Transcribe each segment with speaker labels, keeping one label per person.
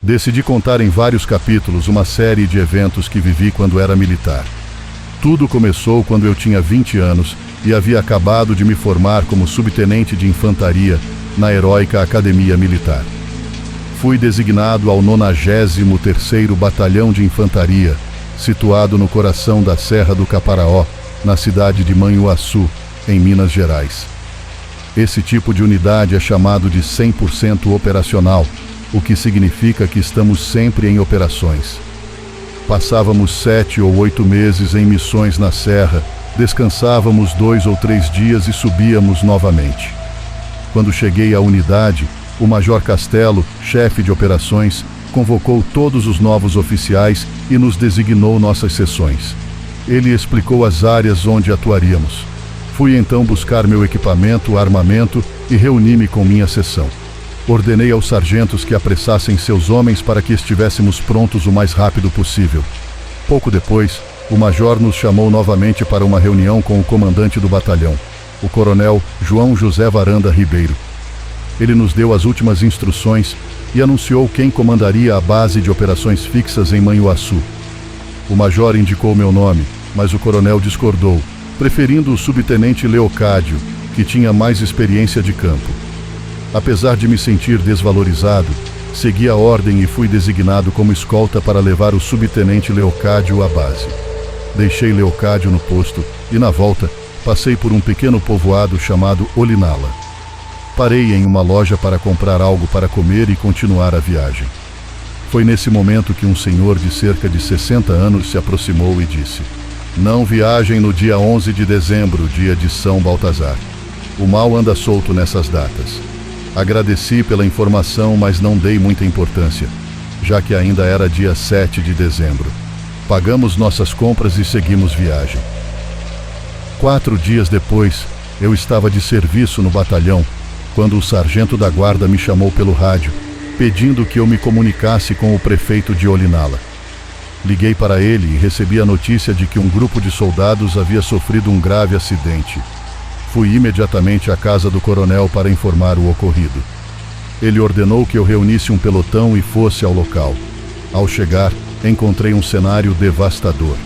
Speaker 1: Decidi contar em vários capítulos uma série de eventos que vivi quando era militar. Tudo começou quando eu tinha 20 anos e havia acabado de me formar como subtenente de infantaria na heróica Academia Militar. Fui designado ao 93º Batalhão de Infantaria, situado no coração da Serra do Caparaó, na cidade de Manhuaçu, em Minas Gerais. Esse tipo de unidade é chamado de 100% operacional, o que significa que estamos sempre em operações. Passávamos 7 ou 8 meses em missões na serra, descansávamos 2 ou 3 dias e subíamos novamente. Quando cheguei à unidade, o Major Castelo, chefe de operações, convocou todos os novos oficiais e nos designou nossas seções. Ele explicou as áreas onde atuaríamos. Fui então buscar meu equipamento, armamento e reuni-me com minha seção. Ordenei aos sargentos que apressassem seus homens para que estivéssemos prontos o mais rápido possível. Pouco depois, o major nos chamou novamente para uma reunião com o comandante do batalhão, o coronel João José Varanda Ribeiro. Ele nos deu as últimas instruções e anunciou quem comandaria a base de operações fixas em Manhuaçu. O major indicou meu nome, mas o coronel discordou, preferindo o subtenente Leocádio, que tinha mais experiência de campo. Apesar de me sentir desvalorizado, segui a ordem e fui designado como escolta para levar o subtenente Leocádio à base. Deixei Leocádio no posto e, na volta, passei por um pequeno povoado chamado Olinala. Parei em uma loja para comprar algo para comer e continuar a viagem. Foi nesse momento que um senhor de cerca de 60 anos se aproximou e disse: "Não viajem no dia 11 de dezembro, dia de São Baltazar. O mal anda solto nessas datas." Agradeci pela informação, mas não dei muita importância, já que ainda era dia 7 de dezembro. Pagamos nossas compras e seguimos viagem. 4 dias depois, eu estava de serviço no batalhão, quando o sargento da guarda me chamou pelo rádio, pedindo que eu me comunicasse com o prefeito de Olinala. Liguei para ele e recebi a notícia de que um grupo de soldados havia sofrido um grave acidente. Fui imediatamente à casa do coronel para informar o ocorrido. Ele ordenou que eu reunisse um pelotão e fosse ao local. Ao chegar, encontrei um cenário devastador.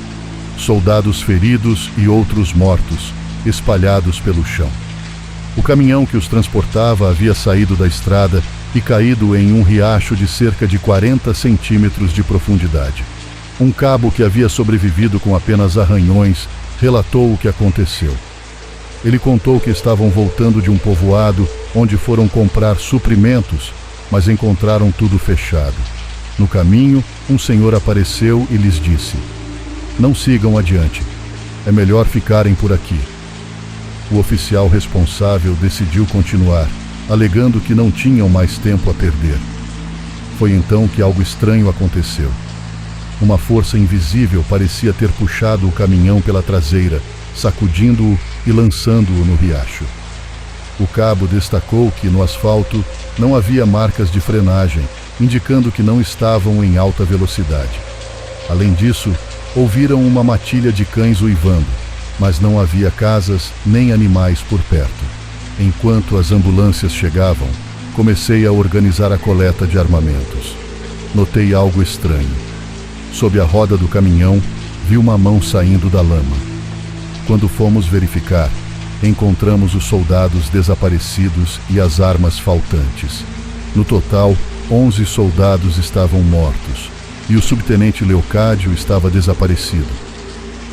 Speaker 1: Soldados feridos e outros mortos, espalhados pelo chão. O caminhão que os transportava havia saído da estrada e caído em um riacho de cerca de 40 centímetros de profundidade. Um cabo que havia sobrevivido com apenas arranhões relatou o que aconteceu. Ele contou que estavam voltando de um povoado onde foram comprar suprimentos, mas encontraram tudo fechado. No caminho, um senhor apareceu e lhes disse: "Não sigam adiante. É melhor ficarem por aqui." O oficial responsável decidiu continuar, alegando que não tinham mais tempo a perder. Foi então que algo estranho aconteceu. Uma força invisível parecia ter puxado o caminhão pela traseira, sacudindo-o e lançando-o no riacho. O cabo destacou que no asfalto não havia marcas de frenagem, indicando que não estavam em alta velocidade. Além disso, ouviram uma matilha de cães uivando, mas não havia casas nem animais por perto. Enquanto as ambulâncias chegavam, comecei a organizar a coleta de armamentos. Notei algo estranho. Sob a roda do caminhão, vi uma mão saindo da lama. Quando fomos verificar, encontramos os soldados desaparecidos e as armas faltantes. No total, 11 soldados estavam mortos e o subtenente Leocádio estava desaparecido.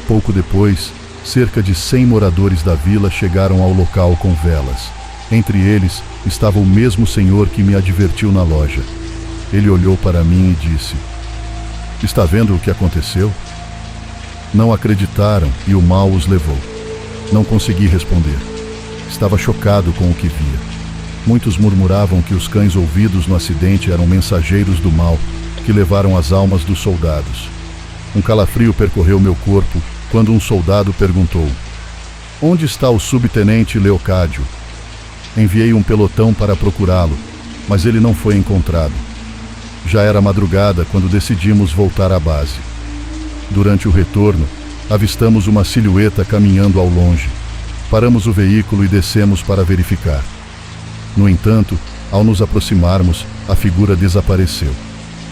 Speaker 1: Pouco depois, cerca de 100 moradores da vila chegaram ao local com velas. Entre eles estava o mesmo senhor que me advertiu na loja. Ele olhou para mim e disse: "Está vendo o que aconteceu?" Não acreditaram e o mal os levou. Não consegui responder. Estava chocado com o que via. Muitos murmuravam que os cães ouvidos no acidente eram mensageiros do mal, que levaram as almas dos soldados. Um calafrio percorreu meu corpo quando um soldado perguntou: "Onde está o subtenente Leocádio?" Enviei um pelotão para procurá-lo, mas ele não foi encontrado. Já era madrugada quando decidimos voltar à base. Durante o retorno, avistamos uma silhueta caminhando ao longe. Paramos o veículo e descemos para verificar. No entanto, ao nos aproximarmos, a figura desapareceu.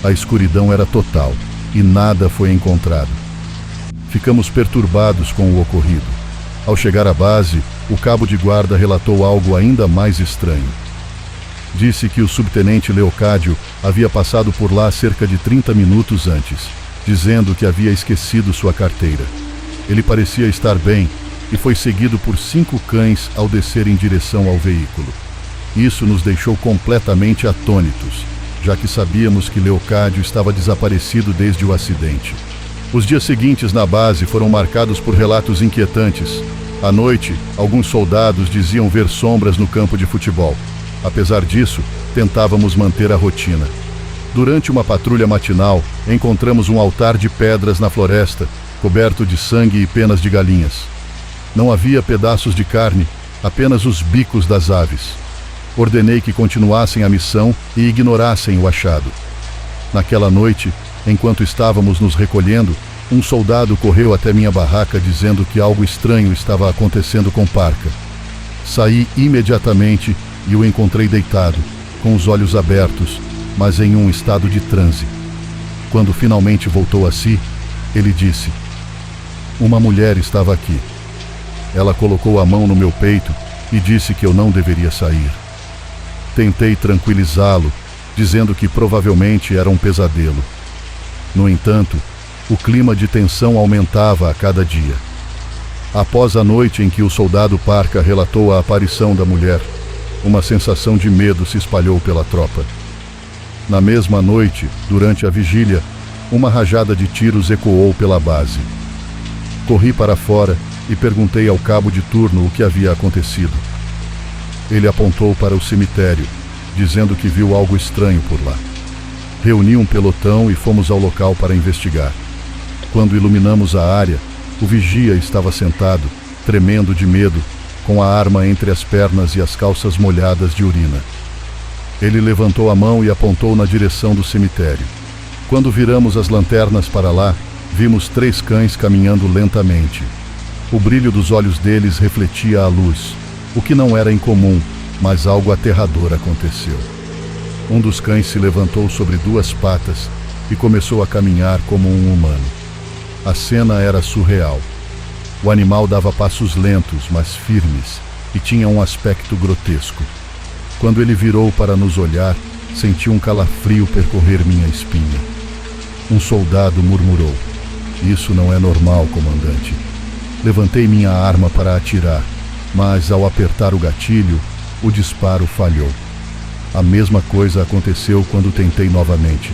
Speaker 1: A escuridão era total e nada foi encontrado. Ficamos perturbados com o ocorrido. Ao chegar à base, o cabo de guarda relatou algo ainda mais estranho. Disse que o subtenente Leocádio havia passado por lá cerca de 30 minutos antes, dizendo que havia esquecido sua carteira. Ele parecia estar bem e foi seguido por 5 cães ao descer em direção ao veículo. Isso nos deixou completamente atônitos, já que sabíamos que Leocádio estava desaparecido desde o acidente. Os dias seguintes na base foram marcados por relatos inquietantes. À noite, alguns soldados diziam ver sombras no campo de futebol. Apesar disso, tentávamos manter a rotina. Durante uma patrulha matinal, encontramos um altar de pedras na floresta, coberto de sangue e penas de galinhas. Não havia pedaços de carne, apenas os bicos das aves. Ordenei que continuassem a missão e ignorassem o achado. Naquela noite, enquanto estávamos nos recolhendo, um soldado correu até minha barraca dizendo que algo estranho estava acontecendo com Parca. Saí imediatamente e o encontrei deitado, com os olhos abertos, mas em um estado de transe. Quando finalmente voltou a si, ele disse: "Uma mulher estava aqui. Ela colocou a mão no meu peito e disse que eu não deveria sair." Tentei tranquilizá-lo, dizendo que provavelmente era um pesadelo. No entanto, o clima de tensão aumentava a cada dia. Após a noite em que o soldado Parca relatou a aparição da mulher, uma sensação de medo se espalhou pela tropa. Na mesma noite, durante a vigília, uma rajada de tiros ecoou pela base. Corri para fora e perguntei ao cabo de turno o que havia acontecido. Ele apontou para o cemitério, dizendo que viu algo estranho por lá. Reuni um pelotão e fomos ao local para investigar. Quando iluminamos a área, o vigia estava sentado, tremendo de medo, com a arma entre as pernas e as calças molhadas de urina. Ele levantou a mão e apontou na direção do cemitério. Quando viramos as lanternas para lá, vimos 3 cães caminhando lentamente. O brilho dos olhos deles refletia a luz, o que não era incomum, mas algo aterrador aconteceu. Um dos cães se levantou sobre 2 patas e começou a caminhar como um humano. A cena era surreal. O animal dava passos lentos, mas firmes, e tinha um aspecto grotesco. Quando ele virou para nos olhar, senti um calafrio percorrer minha espinha. Um soldado murmurou: "Isso não é normal, comandante." Levantei minha arma para atirar, mas ao apertar o gatilho, o disparo falhou. A mesma coisa aconteceu quando tentei novamente.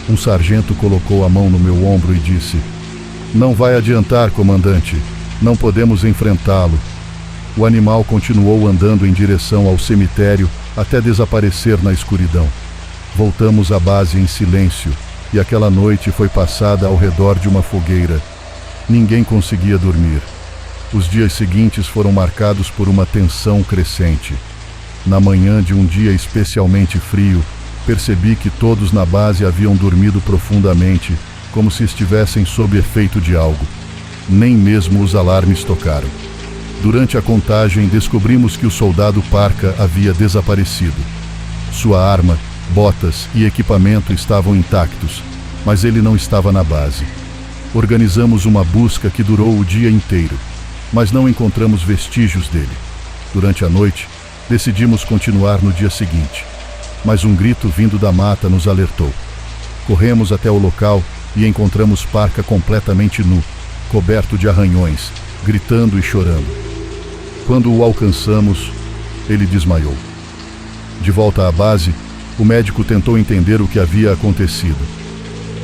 Speaker 1: Um sargento colocou a mão no meu ombro e disse: "Não vai adiantar, comandante. Não podemos enfrentá-lo." O animal continuou andando em direção ao cemitério até desaparecer na escuridão. Voltamos à base em silêncio e aquela noite foi passada ao redor de uma fogueira. Ninguém conseguia dormir. Os dias seguintes foram marcados por uma tensão crescente. Na manhã de um dia especialmente frio, percebi que todos na base haviam dormido profundamente, como se estivessem sob efeito de algo. Nem mesmo os alarmes tocaram. Durante a contagem, descobrimos que o soldado Parca havia desaparecido. Sua arma, botas e equipamento estavam intactos, mas ele não estava na base. Organizamos uma busca que durou o dia inteiro, mas não encontramos vestígios dele. Durante a noite, decidimos continuar no dia seguinte, mas um grito vindo da mata nos alertou. Corremos até o local e encontramos Parca completamente nu, coberto de arranhões, gritando e chorando. Quando o alcançamos, ele desmaiou. De volta à base, o médico tentou entender o que havia acontecido.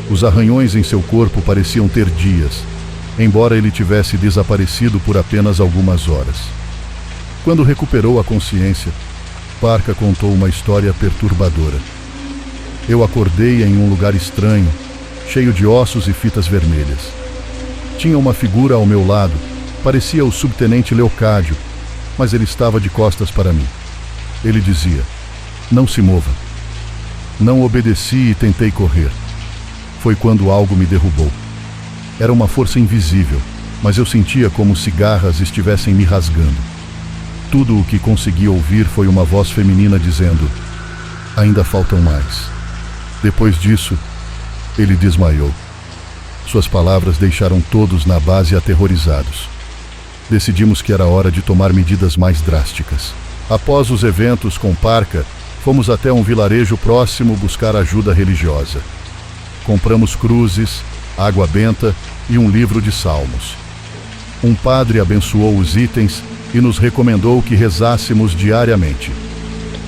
Speaker 1: Os arranhões em seu corpo pareciam ter dias, embora ele tivesse desaparecido por apenas algumas horas. Quando recuperou a consciência, Parca contou uma história perturbadora. Eu acordei em um lugar estranho, cheio de ossos e fitas vermelhas. Tinha uma figura ao meu lado, parecia o subtenente Leocádio, mas ele estava de costas para mim. Ele dizia: "Não se mova." Não obedeci e tentei correr. Foi quando algo me derrubou. Era uma força invisível, mas eu sentia como se garras estivessem me rasgando. Tudo o que consegui ouvir foi uma voz feminina dizendo: "Ainda faltam mais." Depois disso, Ele desmaiou. Suas palavras deixaram todos na base aterrorizados. Decidimos que era hora de tomar medidas mais drásticas. Após os eventos com Parca, fomos até um vilarejo próximo buscar ajuda religiosa. Compramos cruzes, água benta e um livro de salmos. Um padre abençoou os itens e nos recomendou que rezássemos diariamente.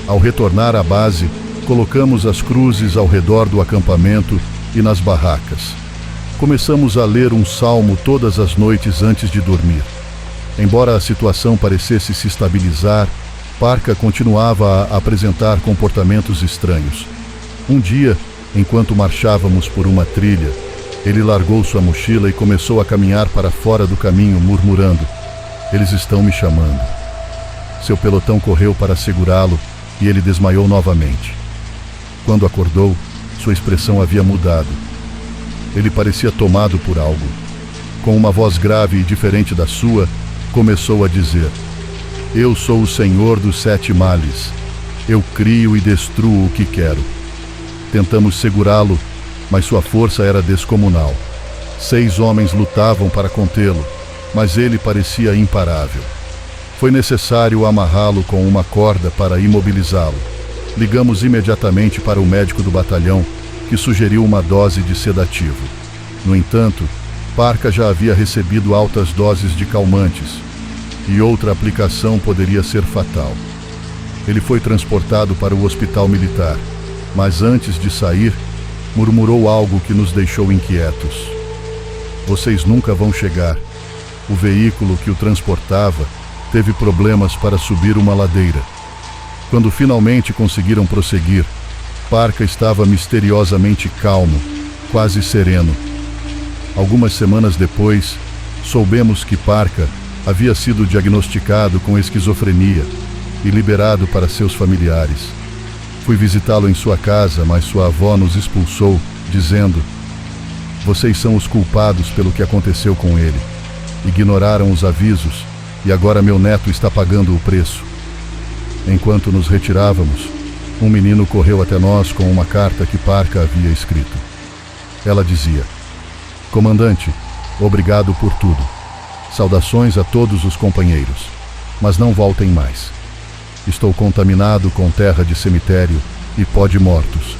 Speaker 1: Ao retornar à base, colocamos as cruzes ao redor do acampamento e nas barracas. Começamos a ler um salmo todas as noites antes de dormir. Embora a situação parecesse se estabilizar, Parca continuava a apresentar comportamentos estranhos. Um dia, enquanto marchávamos por uma trilha, ele largou sua mochila e começou a caminhar para fora do caminho, murmurando: "Eles estão me chamando." Seu pelotão correu para segurá-lo e ele desmaiou novamente. Quando acordou, sua expressão havia mudado. Ele parecia tomado por algo. Com uma voz grave e diferente da sua, começou a dizer: "Eu sou o Senhor dos 7 males. Eu crio e destruo o que quero." Tentamos segurá-lo, mas sua força era descomunal. 6 homens lutavam para contê-lo, mas ele parecia imparável. Foi necessário amarrá-lo com uma corda para imobilizá-lo. Ligamos imediatamente para o médico do batalhão, que sugeriu uma dose de sedativo. No entanto, Parca já havia recebido altas doses de calmantes, e outra aplicação poderia ser fatal. Ele foi transportado para o hospital militar, mas antes de sair, murmurou algo que nos deixou inquietos. "Vocês nunca vão chegar." O veículo que o transportava teve problemas para subir uma ladeira. Quando finalmente conseguiram prosseguir, Parca estava misteriosamente calmo, quase sereno. Algumas semanas depois, soubemos que Parca havia sido diagnosticado com esquizofrenia e liberado para seus familiares. Fui visitá-lo em sua casa, mas sua avó nos expulsou, dizendo: "Vocês são os culpados pelo que aconteceu com ele. Ignoraram os avisos e agora meu neto está pagando o preço." Enquanto nos retirávamos, um menino correu até nós com uma carta que Parca havia escrito. Ela dizia: "Comandante, obrigado por tudo. Saudações a todos os companheiros, mas não voltem mais. Estou contaminado com terra de cemitério e pó de mortos."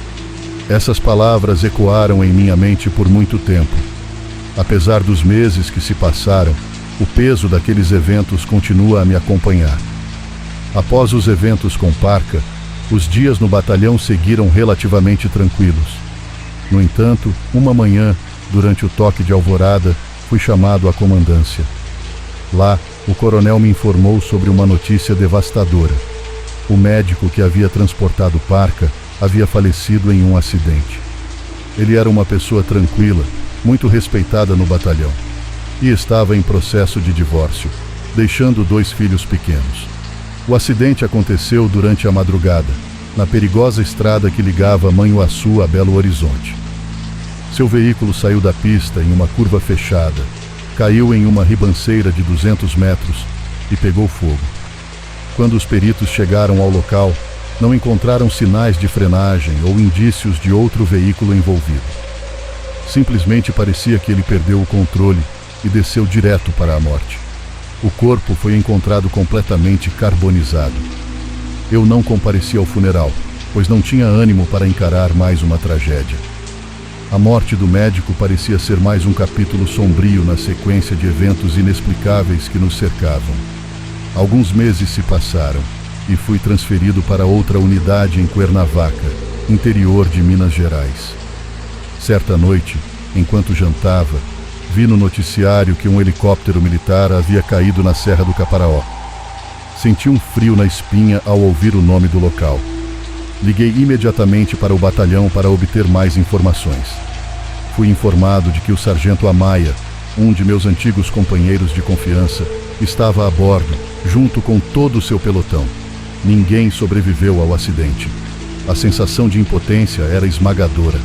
Speaker 1: Essas palavras ecoaram em minha mente por muito tempo. Apesar dos meses que se passaram, o peso daqueles eventos continua a me acompanhar. Após os eventos com Parca, os dias no batalhão seguiram relativamente tranquilos. No entanto, uma manhã, durante o toque de alvorada, fui chamado à comandância. Lá, o coronel me informou sobre uma notícia devastadora. O médico que havia transportado Parca havia falecido em um acidente. Ele era uma pessoa tranquila, muito respeitada no batalhão, e estava em processo de divórcio, deixando 2 filhos pequenos. O acidente aconteceu durante a madrugada, na perigosa estrada que ligava Manhuaçu a Belo Horizonte. Seu veículo saiu da pista em uma curva fechada, caiu em uma ribanceira de 200 metros e pegou fogo. Quando os peritos chegaram ao local, não encontraram sinais de frenagem ou indícios de outro veículo envolvido. Simplesmente parecia que ele perdeu o controle e desceu direto para a morte. O corpo foi encontrado completamente carbonizado. Eu não compareci ao funeral, pois não tinha ânimo para encarar mais uma tragédia. A morte do médico parecia ser mais um capítulo sombrio na sequência de eventos inexplicáveis que nos cercavam. Alguns meses se passaram e fui transferido para outra unidade em Cuernavaca, interior de Minas Gerais. Certa noite, enquanto jantava, vi no noticiário que um helicóptero militar havia caído na Serra do Caparaó. Senti um frio na espinha ao ouvir o nome do local. Liguei imediatamente para o batalhão para obter mais informações. Fui informado de que o sargento Amaya, um de meus antigos companheiros de confiança, estava a bordo, junto com todo o seu pelotão. Ninguém sobreviveu ao acidente. A sensação de impotência era esmagadora.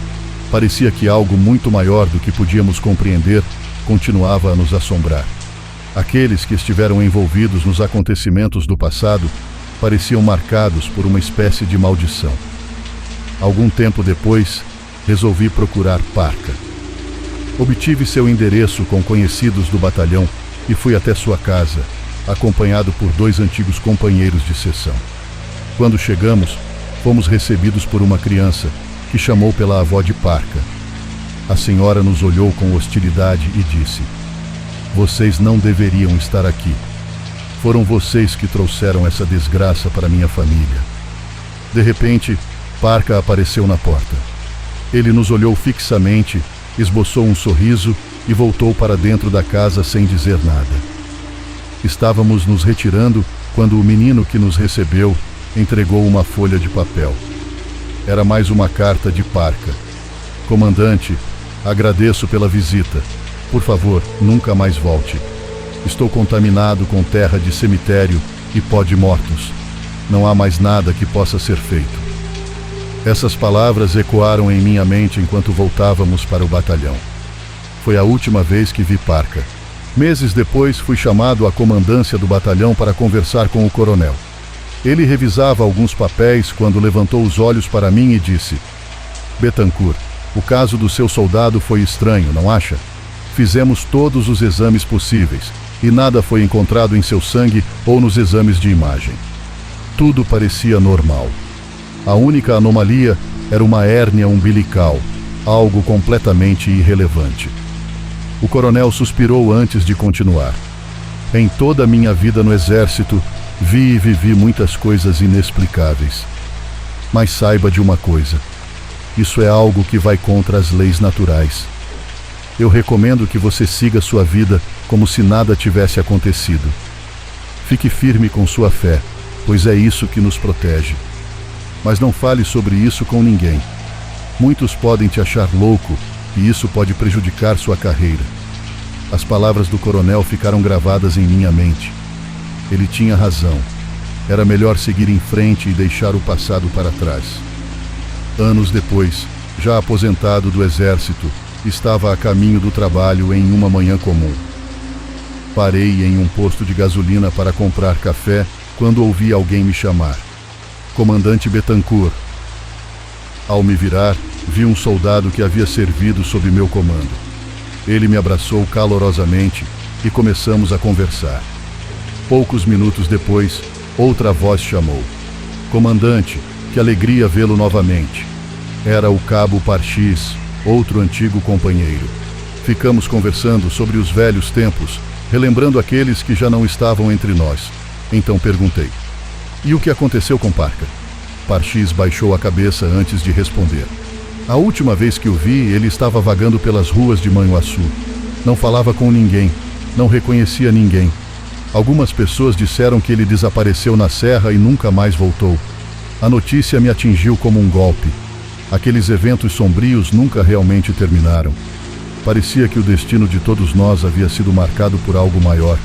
Speaker 1: Parecia que algo muito maior do que podíamos compreender continuava a nos assombrar. Aqueles que estiveram envolvidos nos acontecimentos do passado pareciam marcados por uma espécie de maldição. Algum tempo depois, resolvi procurar Parca. Obtive seu endereço com conhecidos do batalhão e fui até sua casa, acompanhado por 2 antigos companheiros de seção. Quando chegamos, fomos recebidos por uma criança que chamou pela avó de Parca. A senhora nos olhou com hostilidade e disse: "Vocês não deveriam estar aqui. Foram vocês que trouxeram essa desgraça para minha família." De repente, Parca apareceu na porta. Ele nos olhou fixamente, esboçou um sorriso e voltou para dentro da casa sem dizer nada. Estávamos nos retirando quando o menino que nos recebeu entregou uma folha de papel. Era mais uma carta de Parca. "Comandante, agradeço pela visita. Por favor, nunca mais volte. Estou contaminado com terra de cemitério e pó de mortos. Não há mais nada que possa ser feito." Essas palavras ecoaram em minha mente enquanto voltávamos para o batalhão. Foi a última vez que vi Parca. Meses depois, fui chamado à comandância do batalhão para conversar com o coronel. Ele revisava alguns papéis quando levantou os olhos para mim e disse: "Bettencourt, o caso do seu soldado foi estranho, não acha? Fizemos todos os exames possíveis e nada foi encontrado em seu sangue ou nos exames de imagem. Tudo parecia normal. A única anomalia era uma hérnia umbilical, algo completamente irrelevante." O coronel suspirou antes de continuar. "Em toda a minha vida no exército, vi e vivi muitas coisas inexplicáveis. Mas saiba de uma coisa: isso é algo que vai contra as leis naturais. Eu recomendo que você siga sua vida como se nada tivesse acontecido. Fique firme com sua fé, pois é isso que nos protege. Mas não fale sobre isso com ninguém. Muitos podem te achar louco e isso pode prejudicar sua carreira." As palavras do coronel ficaram gravadas em minha mente. Ele tinha razão. Era melhor seguir em frente e deixar o passado para trás. Anos depois, já aposentado do exército, estava a caminho do trabalho em uma manhã comum. Parei em um posto de gasolina para comprar café quando ouvi alguém me chamar: "Comandante Bettencourt." Ao me virar, vi um soldado que havia servido sob meu comando. Ele me abraçou calorosamente e começamos a conversar. Poucos minutos depois, outra voz chamou: "Comandante, que alegria vê-lo novamente." Era o cabo Parchis, outro antigo companheiro. Ficamos conversando sobre os velhos tempos, relembrando aqueles que já não estavam entre nós. Então perguntei: "E o que aconteceu com Parca?" Parchis baixou a cabeça antes de responder. "A última vez que o vi, ele estava vagando pelas ruas de Manhuaçu. Não falava com ninguém, não reconhecia ninguém. Algumas pessoas disseram que ele desapareceu na serra e nunca mais voltou. A notícia me atingiu como um golpe. Aqueles eventos sombrios nunca realmente terminaram. Parecia que o destino de todos nós havia sido marcado por algo maior,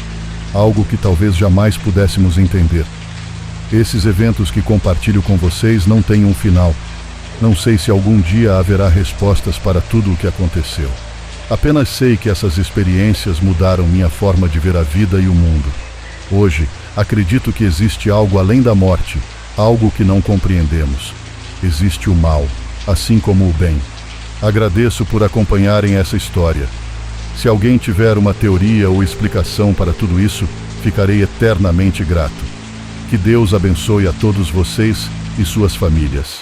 Speaker 1: algo que talvez jamais pudéssemos entender. Esses eventos que compartilho com vocês não têm um final. Não sei se algum dia haverá respostas para tudo o que aconteceu. Apenas sei que essas experiências mudaram minha forma de ver a vida e o mundo. Hoje, acredito que existe algo além da morte, algo que não compreendemos. Existe o mal, assim como o bem. Agradeço por acompanharem essa história. Se alguém tiver uma teoria ou explicação para tudo isso, ficarei eternamente grato. Que Deus abençoe a todos vocês e suas famílias.